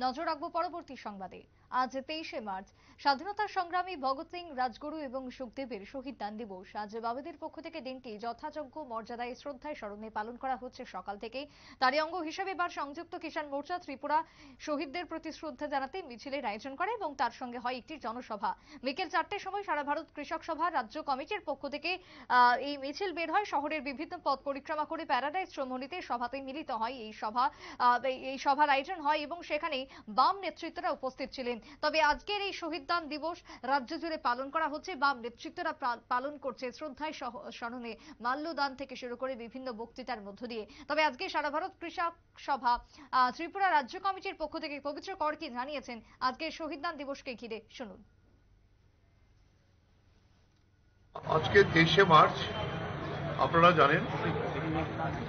নজর রাখবো পরবর্তী সংবাদে। আজ 23শে মার্চ স্বাধীনতা সংগ্রামী ভগৎ সিং, রাজগুরু এবং সুখদেবের শহীদ দান দিবস। আজ বামেদের পক্ষ থেকে দিনটি যথাযোগ্য মর্যাদায় শ্রদ্ধায় স্মরণে পালন করা হচ্ছে সকাল থেকেই। তারই অঙ্গ হিসেবে এবার সংযুক্ত কিষাণ মোর্চা ত্রিপুরা শহীদদের প্রতি শ্রদ্ধা জানাতে মিছিলের আয়োজন করে এবং তার সঙ্গে হয় একটি জনসভা। বিকেল 4টের সময় সারা ভারত কৃষক সভা রাজ্য কমিটির পক্ষ থেকে এই মিছিল বের হয়। শহরের বিভিন্ন পথ পরিক্রমা করে প্যারাডাইস শ্রমণীতে সভাতে মিলিত হয়। এই সভার আয়োজন হয় এবং সেখানে বাম নেতৃত্বরা উপস্থিত ছিলেন। তবে আজকের এই শহীদদান দিবস রাজ্য জুড়ে পালন করা হচ্ছে। বাম নেতৃত্বরা পালন করছে শ্রদ্ধায় স্মরণে মাল্যদান থেকে শুরু করে বিভিন্ন বক্তৃতার মধ্য দিয়ে। তবে আজকে সারা ভারত কৃষক সভা ত্রিপুরা রাজ্য কমিটির পক্ষ থেকে পবিত্র কর কি জানিয়েছেন আজকে শহীদদান দিবসকে ঘিরে, শুনুন। আজকে 23শে মার্চ, আপনারা জানেন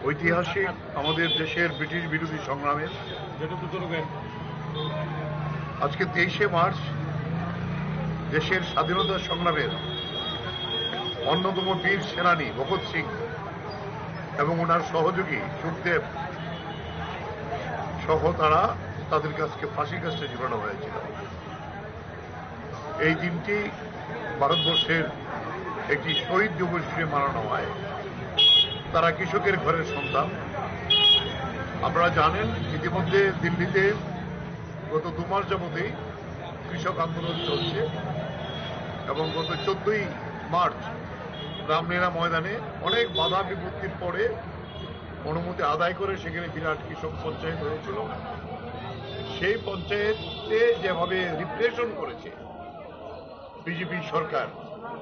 ঐতিহাসিক আমাদের দেশের ব্রিটিশ বিরোধী সংগ্রামের আজকে 23শে মার্চ দেশের স্বাধীনতা সংগ্রামের অন্যতম বীর সেনানী ভগৎ সিং এবং ওনার সহযোগী সুখদেব সহ তাদের কাছকে ফাঁসির কাছে ঝুলানো হয়েছিল। এই দিনটি ভারতবর্ষের একটি শহীদ দিবস হিসেবে মানানো হয়। তারা কৃষকের ঘরের সন্তান। আপনারা জানেন ইতিমধ্যে দিল্লিতে গত 2 মাস যাবতেই কৃষক আন্দোলন চলছে এবং গত 14ই মার্চ রামলীলা ময়দানে অনেক বাধা বিপত্তির পরে অনুমতি আদায় করে সেখানে বিরাট কৃষক পঞ্চায়েত হয়েছিল। সেই পঞ্চায়েতে যেভাবে রিপ্রেশন করেছে বিজেপি সরকার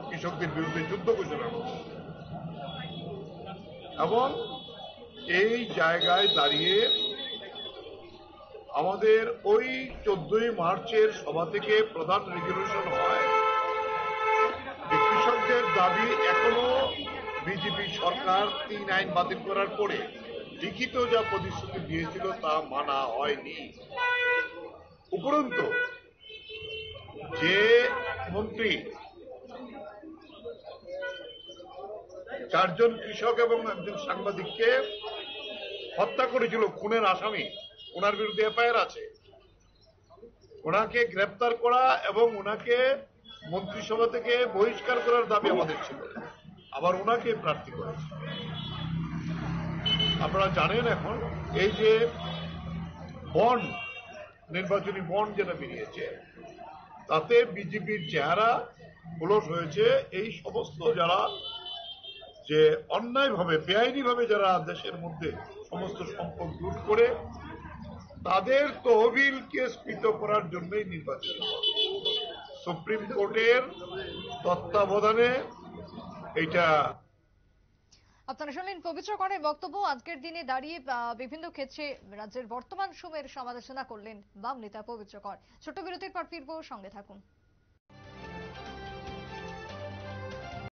কৃষকদের বিরুদ্ধে যুদ্ধ ঘোষণা করেছে এবং এই জায়গায় দাঁড়িয়ে আমাদের ওই 14ই মার্চের সভা থেকে প্রধান রেজলিউশন হয় যে কৃষকদের দাবি এখনো বিজেপি সরকার 3 আইন বাতিল করার পরে লিখিত যা প্রতিশ্রুতি দিয়েছিল তা মানা হয়নি। উপরন্তু যে মন্ত্রী 4 জন কৃষক এবং একজন সাংবাদিককে হত্যা করেছিল, খুনের আসামি, ওনার বিরুদ্ধে এফআইআর আছে, ওনাকে গ্রেপ্তার করা এবং ওনাকে মন্ত্রিসভা থেকে বহিষ্কার করার দাবি আমাদের ছিল। আবার ওনাকে প্রার্থী করেছে। আপনারা জানেন এখন এই যে বন্ড, নির্বাচনী বন্ড যেটা বেরিয়েছে তাতে বিজেপির চেহারা খোলস হয়েছে। এই সমস্ত যারা যে অন্যায়ভাবে বেআইনিভাবে যারা দেশের মধ্যে সমস্ত সম্পদ লুট করে তাদের তহবিলকে স্ফীত করার জন্যই নির্বাচন। সুপ্রিম কোর্টের তত্ত্বাবধানে এটা। আপনারা শুনলেন পবিত্র করের বক্তব্য। আজকের দিনে দাঁড়িয়ে বিভিন্ন ক্ষেত্রে রাজ্যের বর্তমান সময়ের সমালোচনা করলেন বাম নেতা পবিত্র কর। ছোট বিরতির পর ফিরবো, সঙ্গে থাকুন।